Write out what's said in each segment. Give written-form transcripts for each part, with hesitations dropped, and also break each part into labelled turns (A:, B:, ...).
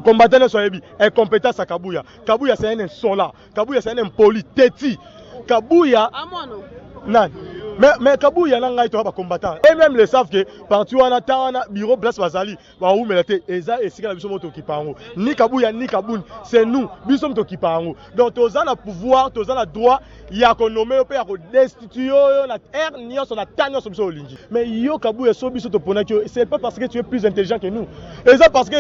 A: combattant soyebi incompétence à Kabuya. Kabuya c'est un insolent. Kabuya c'est un impoli. Teti. Kabuya. Non. Mais Kabuya n'a pas combattant. Et même les savent que partout on attend un bureau place Bazali. Bah où mais là eza et si la biso moto qui parle. Ni Kabuya ni Kaboun, c'est nous. Biso moto qui parle. Donc tous on a pouvoir, tous on a droit. Il y a qu'on nomme au père destituer la terre ni on a tanya sur biso lingi. Mais yo Kabuya so biso to pona que c'est pas parce que tu es plus intelligent que nous. Et ça parce que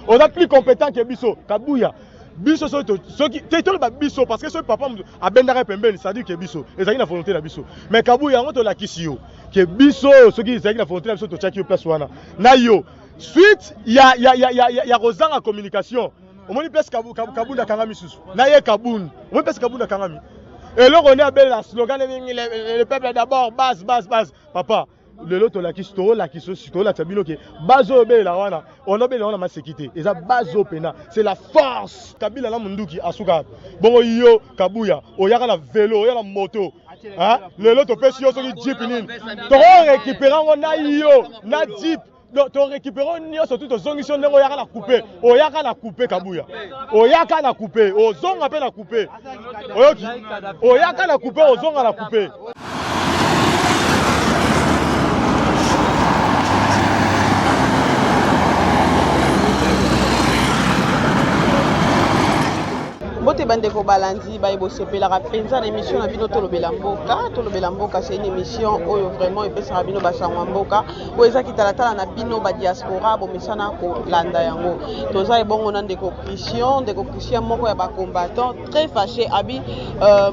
A: on a plus compétent que biso. Kabuya biso so qui te ba biso parce que ce papa a bendara pembeni ça dit que biso ezaki na volonté na biso mais Kabuya ngo to la kisio que biso ce qui ezaki na volonté na biso to chaki place wana na yo suite ya rozanga communication au moins place Kabunda kangami susu na ye Kabunda au moins place Kabunda kangami et là on est à belle la slogan le peuple d'abord base papa le loto la kisto la kiso sito la tabino ke bazo be la wana on obé la wana ma sécurité et ça bazo pena c'est la force Kabila la munduki asuka bongo yo Kabuya oyaka na vélo oyaka na moto hein le loto pesi yo soki jeep nini to récupérer on na yo na jeep donc to récupérer on surtout to zongisho ndengo oyaka na couper Kabuya oyaka na couper ozonga pe na couper oyoki oyaka na couper ozonga na couper.
B: Bote bandeko balandi bayibo sepela penza na émission na bino tolobela mboka c'est une émission oyo vraiment epesaka bino basangwa mboka oyo eza kitalatala na bino ba diaspora bomesana kolanda yango toza ebongo na ndeko Christian moko ya ba combattant très fâché abi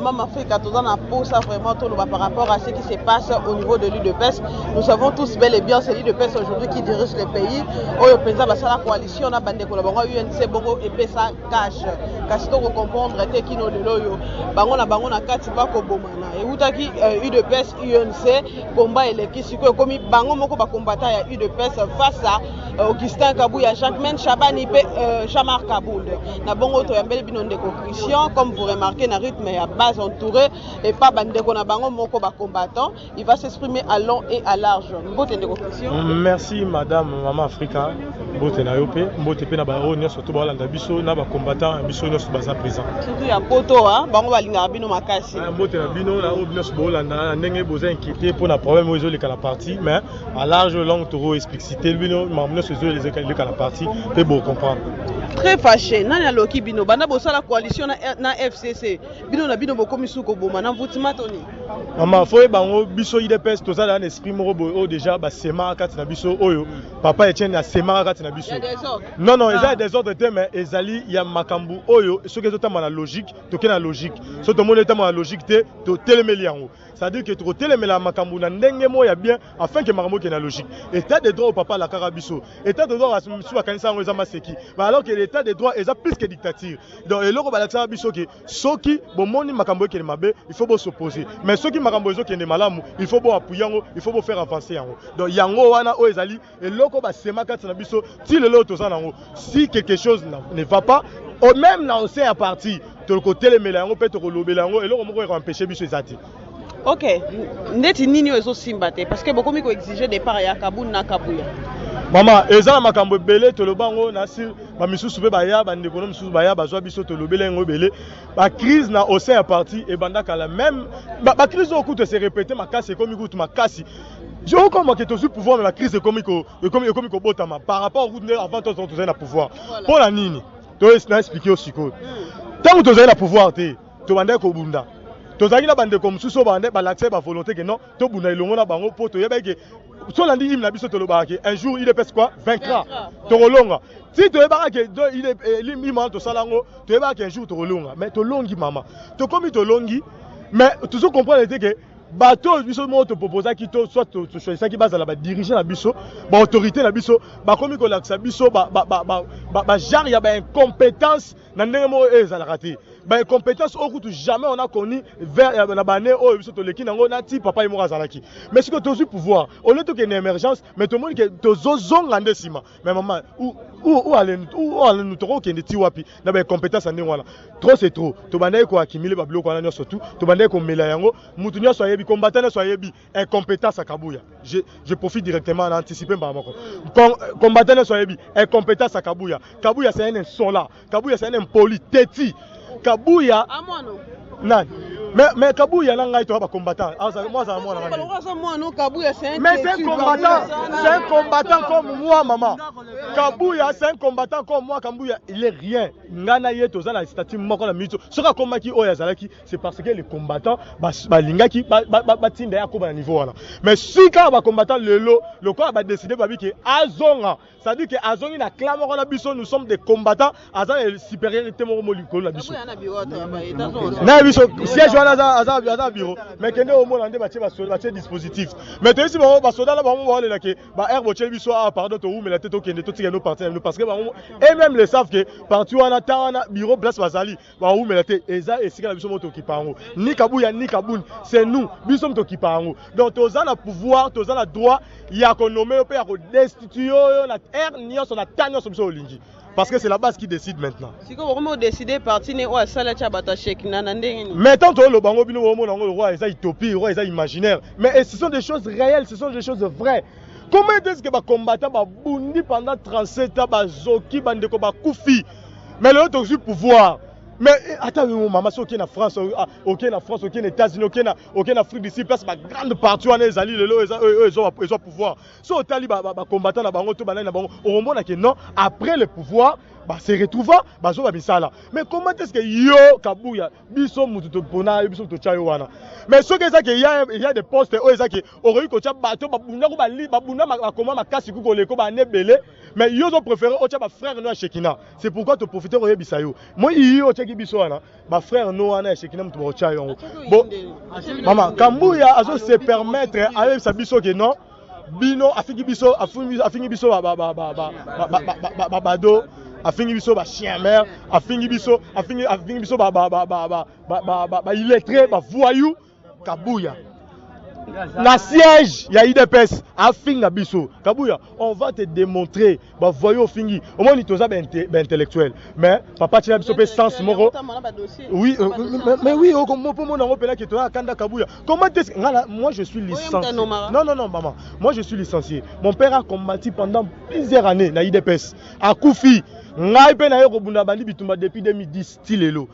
B: Mama Africa toza na posa vraiment toloba par rapport à ce qui se passe au niveau de l'UDPS. Nous savons tous bel et bien c'est l'UDPS aujourd'hui qui dirige le pays oyo penza basala coalition na bandeko la bango UNC bongo epesa cash kasi to comprendre que kino de loyo bango na kati ba ko bomana e utaki UDPS UNC combat elekisi ko komi bango moko ba combattant ya UDPS face à Augustin Kabuya Jacquemaine Chabani pe Chamar Kabound na bongo to yambeli bino ndeko Christian comme vous remarquez na rythme ya base entouré et pas bandeko na bango moko ba combattant il va s'exprimer à long et à large mbote ndeko Christian.
A: Merci madame Mama Africa mbote na yo pe mbote pe na ba ronyo surtout ba landa biso na ba combattant biso nyonso baza présent
B: surtout ya poto hein bango balinga bino makasi
A: mbote na bino na obino so bolanda ndenge boza inquiété pour na problème ozo le la partie mais à large longue toro expliciter bino mamno so zo les la partie pe bon comprendre
B: très fâché nani aloki bino bana bosala coalition na FCC bino na bino bokomi suko boma na mvutima toni
A: mama foye bango biso IDPS tozala na esprit moko o déjà ba sema kati na biso oyo papa Etienne na sema kati na biso non eza des ordres te mais ezali ya makambu oyo soki ezotama na logique toke na logique so to mona etama na logique te to telemeli yango ça veut dire que to telemela makambu na ndenge mo ya bien afin que makambu ke na logique état de droit au papa la karabiso état de droit asumisu akanisa ngo eza maseki alors que l'état de droit eza plus que dictature donc eloko balakisa biso ke soki bomoni makambu ke mabe il faut bo s'opposer mais soki makambu ezo kende malamu il faut bo appuyer yango il faut bo faire avancer yango donc yango wana o ezali eloko ba sema kati na biso ti lelo toza nango si quelque chose ne va pas ou même na on sait à partir de le côté les mélanges peut être lobela yango eloko moko ko empêcher biso ezati.
B: Ok, ndeti nini ozo simba te parce que beaucoup miko exiger départ ya Kabound na Kabuya.
A: Mama eza makambo belé to lobango na sir ba misusu be baya ba ndeko no misusu baya bazwa biso to lobela ngo belé ba crise na au sein à parti et bandaka la même ba crise au coup de se répéter makasi comme coup makasi je comme que to sur pouvoir mais la crise comme botama par rapport au coup avant to na pouvoir pour la nini to expliquer aussi quoi tant que to na pouvoir te to banda ko bunda tozaki na bande comme suso bande ba l'accès ba volonté que non to buna ilongo na bango po to yeba ke so landi im na biso to lobaka un jour il est presque quoi vaincra to rolonga si to yeba ke il est limima to salango to yeba ke un jour to rolonga mais to longi mama to komi to longi mais toujours comprendre que bateau biso mo to proposer ki to soit to choisir ki base la ba diriger la biso ba autorité la biso ba komi ko laksa biso ba genre ya ba incompétence na ndenge mo ezala raté Bah compétence au coup jamais on a connu vers la banne au biso to leki nango na ti papa imo azalaki. Mais ce que tu as pouvoir, au lieu de une émergence, mais tout le monde que tu zozonga ndesima. Mais maman où aller nous trop qui ndeti wapi na ba compétence ande wana. Trop c'est trop. To banda ko akimile ba biloko wana surtout, to banda ko mela yango, mutu nyo soyebi combattant soyebi incompétence à Kabuya. Je profite directement à anticiper par mako. Combattant soyebi incompétence à Kabuya. Kabuya c'est un insolent. Kabuya c'est un impoli teti. Kabuya nan mais Kabuya là ngai to ba combattant moi ça moi mais c'est un combattant comme moi maman. Kabuya c'est un combattant comme moi. Kabuya il est rien ngana yeto za na statut moko na mito soka komaki oya zalaki c'est parce que les combattants ba lingaki ba tinda ya ko ba niveau wana mais si ka ba combattant lelo le quoi ba décider ba bi ke azonga ça dit que azongi na clame ko na biso nous sommes des combattants azan supériorité mo moliko la biso na biso siège wana aza bureau mais kende au monde ande batie dispositif mais to ici ba soda la ba mo wala la ke ba air bochel biso ah pardon to ou mais la tête to kende to tika no partir parce que et même les savent que partout wana tana bureau place bazali ba ou mais la tête eza esika la biso moto ki pango ni Kabuya ni Kaboun c'est nous biso moto ki pango donc toza na pouvoir toza na droit ya ko nommer pe ya ko destituer na air nyonso na tanyo so biso olingi. Parce que c'est la base qui décide maintenant.
B: Si vous avez décidé de partir, vous avez décidé de
A: mais tant que le bango bino le roi est utopie, le roi est imaginaire. Mais ce sont des choses réelles, ce sont des choses vraies. Comment est-ce que les combattants ont bondi pendant 37 ans, Zoki, Bandeko, Koufi, mais le autre aussi pouvoir. Mais attends, maman, c'est ok en France, ok en France, ok en États-Unis, ok en Afrique d'ici, place ma grande partie en Ezali, ils ont pouvoir. Si on tali combattant na bango to banana na bango, on remonte que non, après le pouvoir, bah c'est retrouvant, bah zo ba bisala. Mais comment est-ce que yo Kabuya, biso mutu to pona, biso to chayo wana. Mais ce que ça que il y a des postes oh ça que aurait ko cha bato ba bunda ko ba li ba bunda ma comment ma kasi ko le ko ba nebele, mais yo ont préféré o cha ba frère no Shekina. C'est pourquoi tu profiter o bisayo. Moi yo biso wana ba frère no wana Shekina mutu ba chayo. Bon maman Kabuya azo se permettre avec sa biso que non bino afingi biso bado afingi biso ba chien mère afingi biso ba illettré ba voyou Kabuya la siège ya IDPS afinga biso Kabuya on va te démontrer ba voyou fingi au moins nitoza ba intellectuel mais papa tina biso pe sens moko oui mais oui comment pour mon on pela que toi kanda Kabuya comment moi je suis licencié non maman moi je suis licencié mon père a combattu pendant plusieurs années na IDPS à Koufi ngai pe na yo ko bunda bandi bitumba depuis 2010 tilelo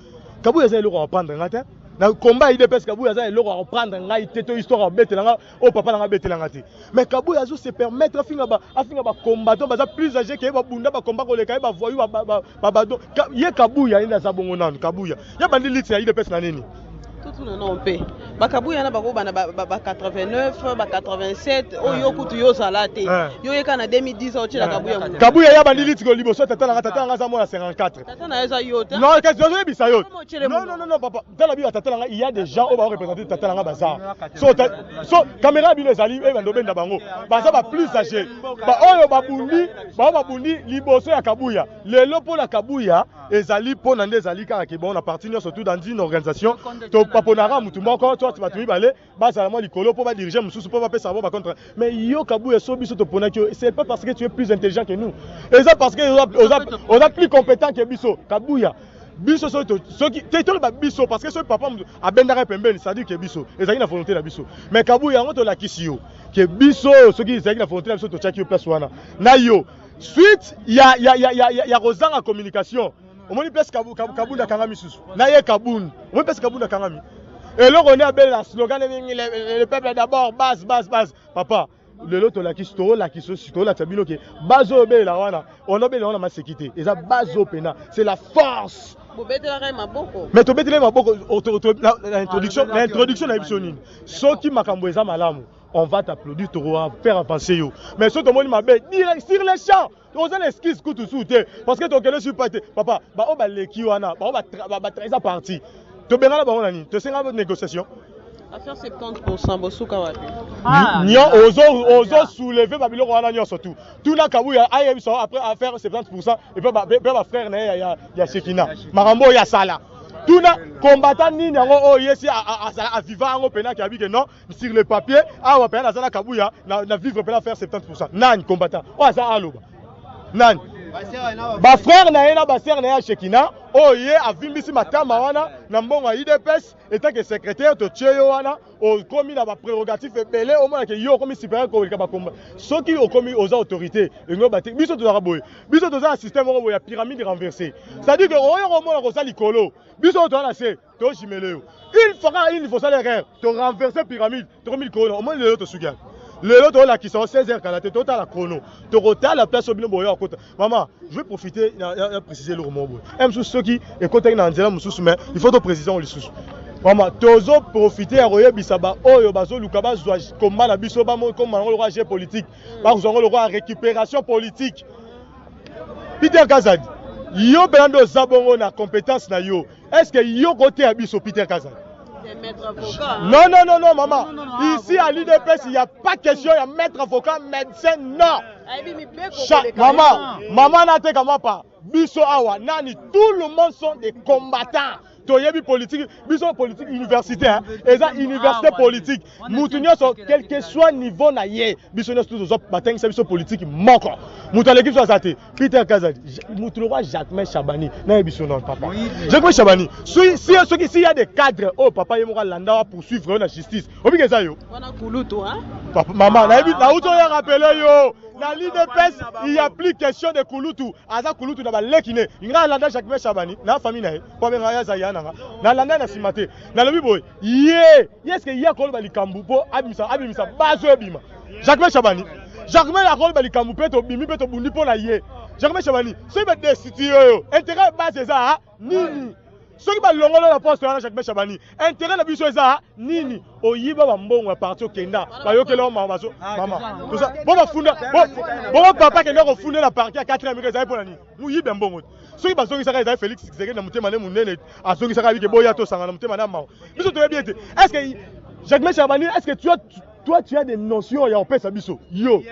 A: Kabuya za eloko apprendre ngata na combat IDPS Kabuya za eloko apprendre ngai teto histoire betelanga o papa nga betelanga te mais Kabuya zo se permettre afinga ba combattant baza plus âgé que ba bunda ba combat ko le kai ba voyu ba bado ye Kabuya ina za bongo nanu Kabuya ya bandi lit ya IDPS na nini
B: tout le nom pe ba Kabuya na ba 89 ba 87 oyo kutu yo salate yo yeka na 2010 o tshela
A: Kabuya ya bandi lit ko liboso tata nga za mo na 54
B: tata na eza yo ta
A: non qu'est-ce que je bisa yo non papa tala bi tata nga il y a des gens au ba représenter tata nga bazar so caméra bi ezali e bando benda bango baza ba plus âgé ba oyo ba bundi liboso ya Kabuya lelo pour la Kabuya ezali pour nande ezali kaka ke bon na partie surtout dans une organisation to paponara mutu moko toi tu vas te balé basa moi likolo pour ba diriger mususu pour ba pesa ba contre mais yo Kabuya so biso to pona que c'est pas parce que tu es plus intelligent que nous et ça parce que on a plus compétent que biso Kabuya biso so qui te ba biso parce que ce papa a bendara pembeni ça dit que biso ezali na volonté na biso mais Kabuya on to la kisio que biso ce qui ezali na volonté na biso to chaki place wana na yo suite il y a Rosanga communication au moins place Kabunda Kangami susu na ye Kabund au moins place Kabunda Kangami et là on est à bel slogan le peuple d'abord base papa le lot la kisto la kiso sito la tabino que bazo be la wana on a bel on a ma sécurité et ça bazo pena c'est la force mais to betele maboko l'introduction na episode so ki makambo eza malamu on va t'applaudir, tu vas faire avancer. Mais si tu as direct sur les champs, tu as une esquisse que tu soutes. Parce que tu as suis pas papa, bah on va l'équipe, on va très parti. Tu as là bah tu sais une négociation.
B: À faire 70% bosuka wapi.
A: Nio ozo soulever babilo wana nyo surtout. Tout na Kabuya ayebi so après à faire 70% et puis ba frère na ya Shekina. Marambo ya sala. tuna combattant nini yango o yesi a vivre yango pena ki abike non sur le papier awa pena azala kabuya na vivre pena faire 70%. Nani combattant o aza aloba nani ba frère na ye na ba sœur na ya Shekina o ye avimbisi matama wana na mbongo ya IDPS etant que secrétaire to tcheyo wana o komi na ba prérogative ebele o mona ke yo komi supérieur ko ka ba komba soki o komi aux autorités ngo bati biso to boye biso to za un système o ya pyramide renversée, c'est à dire que o yo mona ko sa likolo biso to na se to jimeleo il faut ça l'erreur to renverser pyramide to komi likolo o mona le to suga le lot là qui sont 16h quand la tête total la chrono to rota la place au bino boyo côté maman je vais profiter préciser le roman boy même sous ceux qui écoutent na nzela mususu mais il faut to préciser on le sous maman tozo profiter à royer bisaba oyo bazo lukaba zwa combat na biso ba mo comme le roi politique ba zo le roi récupération politique Peter Kazadi yo belando zabongo na compétence na yo est-ce que yo côté à biso Peter Kazadi? Non, non, non, non, maman. Ici à l'IDPS, il n'y a pas question, il y a maître avocat, médecin, non. Maman n'a pas comment pas. Biso awa, nani, tout le monde sont des combattants. Toyebi politique, biso politique universitaire, et ça université politique. Moutounio sur quel que soit niveau na ye, biso nous tous aux batang c'est biso politique manque. Moutoun l'équipe soit saté. Peter Kazadi, Moutoulwa Jacques Chabani, na biso non papa. Jacques Chabani, s'il y a des cadres, oh papa yemora landa poursuivre la justice. Obi kezayo. Wana kuluto hein. Papa maman, na uto ya rappelé yo. Dans l'IDPS, il n'y a plus question de Kouloutou. Aza Kouloutou n'a lekine. Il y a landa Jacques Chabani, na famille nae. Kwa benga ya zayana nga. Na landa na simate. Na lobi boy. Ye, est-ce que y a kolba likambupo abimisa bazo ebima. Jacques Chabani. Jacques la kolba likambupo to bimi to bundi po na ye. Jacques Chabani, c'est be destitué yo. Intérêt base ça nini. Ceux qui va longolo la poste à Jacques Chabani. Intérêt la biso ça nini. Oyiba ba mbongo parti au Kenya. Ba yokelo mama so mama. Tout ça. Bon ba funda. Bon papa qui n'a pas fondé la partie à 4 ans mais ça pour l'année. Mu yibe mbongo. Ceux qui ba zongi ça ka Félix Tshisekedi na mutema ne munene. A zongi ça ka bike boya to sanga na mutema na mao. Biso to bien. Est-ce que Jacques Chabani, est-ce que toi tu as des notions ya opesa biso? Yo.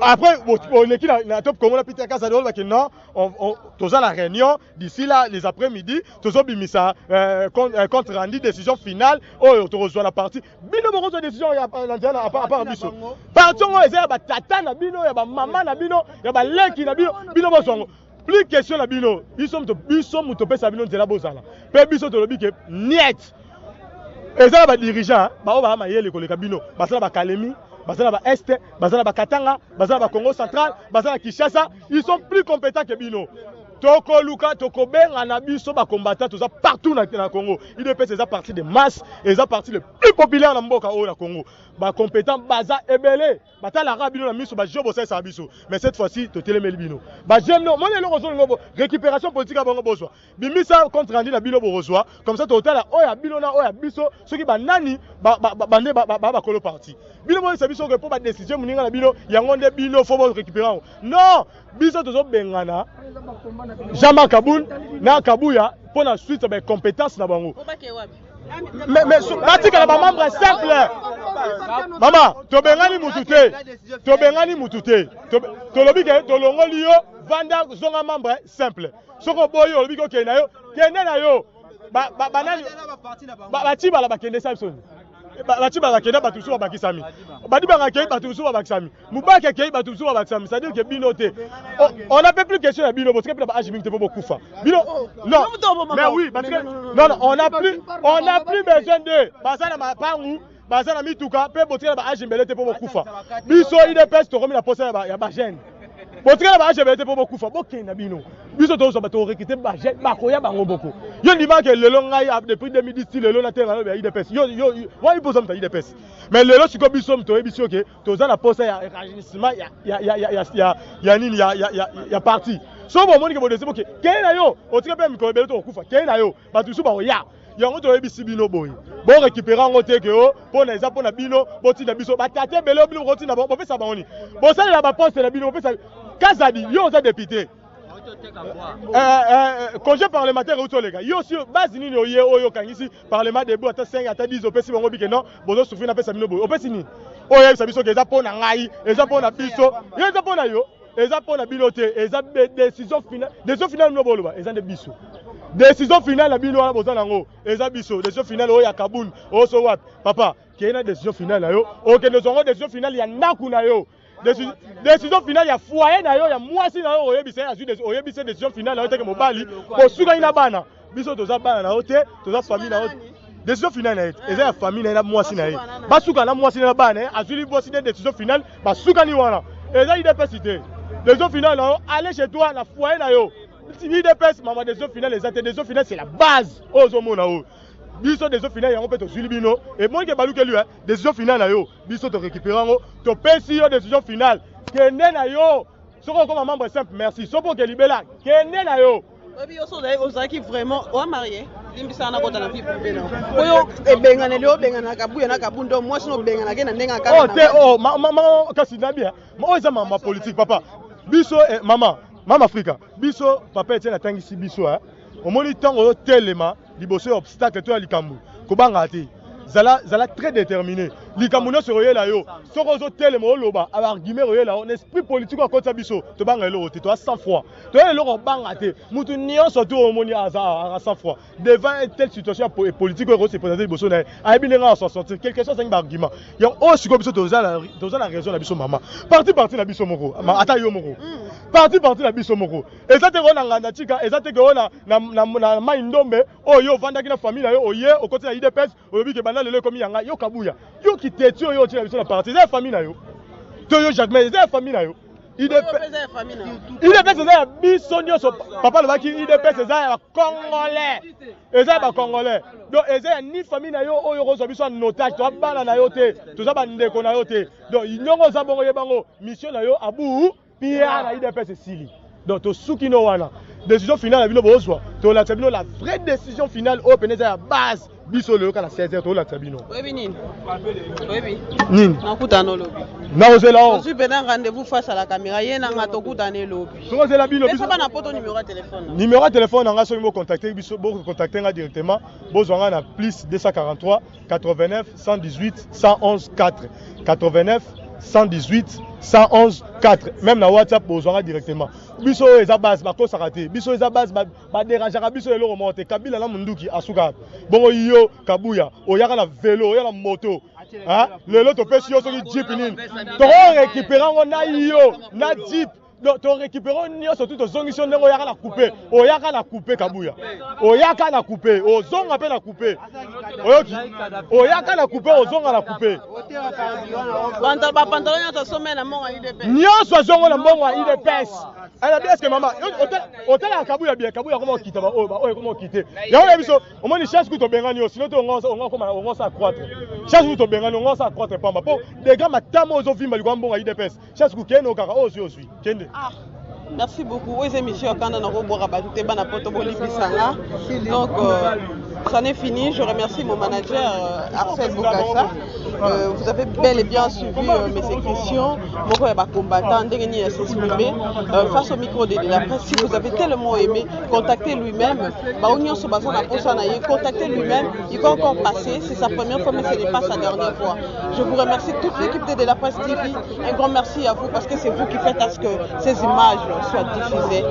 A: Après, on est qui dans top comme on a Peter Kazadi, non, on la réunion d'ici là les après-midi, tous bimisa contre rendu décision finale, oh tu reçois la partie. Bino bon reçoit décision à part biso. Partout on est ba tata na bino, ya ba maman na bino, ya ba leki na bino, bino bon songo. Plus question na bino, biso to pesa bino nzela bozala. Pe biso to lobi ke niet. Et ça ba dirigeant, ba o ba mayele ko le kabino, ba sala ba kalemi. Bazala ba Est, Bazala ba Katanga, Bazala ba Congo central, Bazala Kinshasa, ils sont plus compétents que Bino. Toko Luka, Toko Benga, Nabiso, ba combattants, tout ça partout dans le Congo. Il est fait partie des masses, et ça partie le plus populaire dans le Congo. Ba compétent, Baza Ebele, Bata la Rabino, la mise sur Bajobo, c'est ça, mais cette fois-ci, tu es Melbino. J'aime non, moi, les récupération politique à Bongo Bozoa. Bimisa contre Randy, la Bilo Bozoa, comme ça, total, Oya Bilona, Oya Biso, ceux qui banani, ba Kolo parti. Bilo Bozoa, c'est Biso, pour la décision, Mouninga, la Bilo, Yangonde Bilo, faut récupérer. Non, Biso, Tozo Bengana. Jama Kaboun, na Kabuya, pour la suite, ben compétence na bango. Mais Matika la membre est simple. Maman, Tobengani Mutute. Tolobike, Tolongolio, Vanda, Zonga membre simple. Soko Boyo, Lobiko Kenayo, Kenayo, Banani, Batiba la Bakende Samson. Batiba la Kenda Batusu Bakisami. Badiba la Kenda Batusu Bakisami. Moubaka Kenda Batusu Bakisami. C'est-à-dire que Binoté. On n'a pas plus question à Bino, parce que pas Ajimim Tebo Koufa. Bino, non. Mais oui, parce que non, on n'a plus besoin de. Basana ma pangu, Basana Mituka, peut botter la Ajimele Tebo Koufa. Biso il est peste, remis la poste à Bajen. Botter la Ajimele Tebo Koufa. Ok, Nabino. Biso to so bato recruter Bajen, Bakoya Bango Boko. Yo dit que le long depuis 2010 le long na terre il est peste. Yo, ouais il pose ça il est peste. Mais le long si comme biso to ebiso que to za la poste ya rajissement ya nini ya parti. So bon moni que bon dese ok. Kena yo, o tika pe mikolo belo to kufa. Kena yo, batu su ba ya. Yango to ebisi bino boy. Bon récupérer en côté que oh, pour les apons na bino, boti na biso, batate belo bino roti na bon fait ça ba oni. Bon ça la ba poste na bino, fait ça. Kazadi, yo za député. Congé parlementaire ou les gars. Yo aussi base nini oye oyo kangisi parlement debout ata 5 ata 10 opesi bango bike non bozo souffrir na pesa bino boy. Opesi ni. Oye ça biso ke za pona ngai, eza pona biso, yo za pona yo, eza pona binote, eza décision finale no boloba, eza de biso. décision finale na bino wana boza nango eza biso décision finale oyo ya kabun oyo so wapi papa kei na décision finale na yo okende zongo décision finale ya ndaku na yo décision finale ya foyer na yo ya mwasi na yo oyebisa décision finale na yo teke mobali kosukani na bana biso toza bana na yo te toza famille na yo décision finale na ye eza ya famille na ye na mwasi na ye basuka na mwasi na bana ye azwili bosi de décision finale basukani wana eza idps te décision finale na yo allez chez toi na foyer na yo idps mama décision finale eza te décision finale c'est la base oyo ozomona oyo biso décision finale yango mpe tozwili bino emonike balukeli décision finale na yo biso torécupère yango topesi yo décision finale kende na yo soki okoma membre simple merci soki oke libela kende na yo
B: oyebi yo so ozalaki vraiment oamarié limbisana na kota na vie privé na oyo ebenganeli obengana kabuya na kabundo mwasi no obenganake na ndenge akala
A: te kasi nabia oyo eza mama politique papa biso mama Afrika biso papa etienne atangisi biso omoni ntango oyotelema liboso ya obstacle to ya likambo kobanga te zala très déterminé likambo nyonso oyela yo soki ozotelema oloba abargument oyela yo n'esprit politique akotisa biso tobanga eloko te toa 100 fois toyela eloko obanga te mutu nyonso to omoni aza 100 fois devant une telle situation politique oyo ekose présente liboso na ye ayebi ndenge asosortir quelque chose asengi baargument yango oyo sikoyo biso toza na raison na biso mama parti na biso moko ata yo moko parti na biso moko eza teke oyo na nganda tika eza teke oyo na mai ndombe oyo yo ovandaki na famille na yo oye okoti na idps oyobi ke banda lelo ekomi yanga yo kabuya yo kiteti oyo otina biso na parti eza ya famille na yo to yo jacques eza ya famille na yo idps eza ya biso nyonso papa alobaki idps eza ya bacongolais eza ya bacongolais donc eza ya ni famille na yo oyo kozwa biso en otage toza bana na yo te toza bandeko na yo te donc nyongo oza bongo yebango mission na yo abu pia na idps esili donc tosuki no wana décision finale na bino bozwa tolakisa bino la vraie décision finale oyo pene eza ya base biso leyoka na 16h tolakisa bino
B: oyebi nini oyebi
A: nini
B: nakutana olobi
A: naozela o
B: ozwi pena rendez-vous face à la caméra ye nanga tokutana elobi
A: tokozela bino
B: biso bana poto numéro ya téléphone
A: numéro ya téléphone nanga soki bocontacte biso bocontacte nga directement bozwa nga na plus 243 89 118 111 4 89 118 111 4 même na WhatsApp bozwanga directement biso eza base bakosaka te biso eza base baderangeaka biso eloko moko te kabila na munduki asuka bongo yo kabuya oyaka na vélo oyaka na moto lelo topesi yo soki jeep nini tokorécupéra yango na yo na jeep torécupéra nyonso tu tozongisi yo ndenge oyaka na coupe kabuya oyaka na coupe ozonga mpe na coupe oyoki oyaka na coupe ozonga na coupe
B: bapantalon nyonso asombe na mbongo ya idps
A: nyonso azongo na mbongo ya idps anabi eske mama otalaka kabuya bien kabuya koma okita oyo koma okite yango na biso omoni chance ku tobengani yo sino te ongosa accroître chance ku tobengani ongosa accroître pamba mpo dega matama ozovimba likwa mbongo ya idps chance ku kende okaka oyo ozwi kende
B: merci beaucoup oyo eza émission ya kanda na kobwaka bato te bana poto bolibisanga donc ça n'est fini. Je remercie mon manager Arsène Boukassa. Vous avez bel et bien suivi mes questions. Mon combattant face au micro de la presse. Si vous avez tellement aimé, contactez lui-même. Contactez lui-même. Il va encore passer. C'est sa première fois, mais ce n'est pas sa dernière fois. Je vous remercie toute l'équipe de la presse TV. Un grand merci à vous parce que c'est vous qui faites à ce que ces images soient diffusées.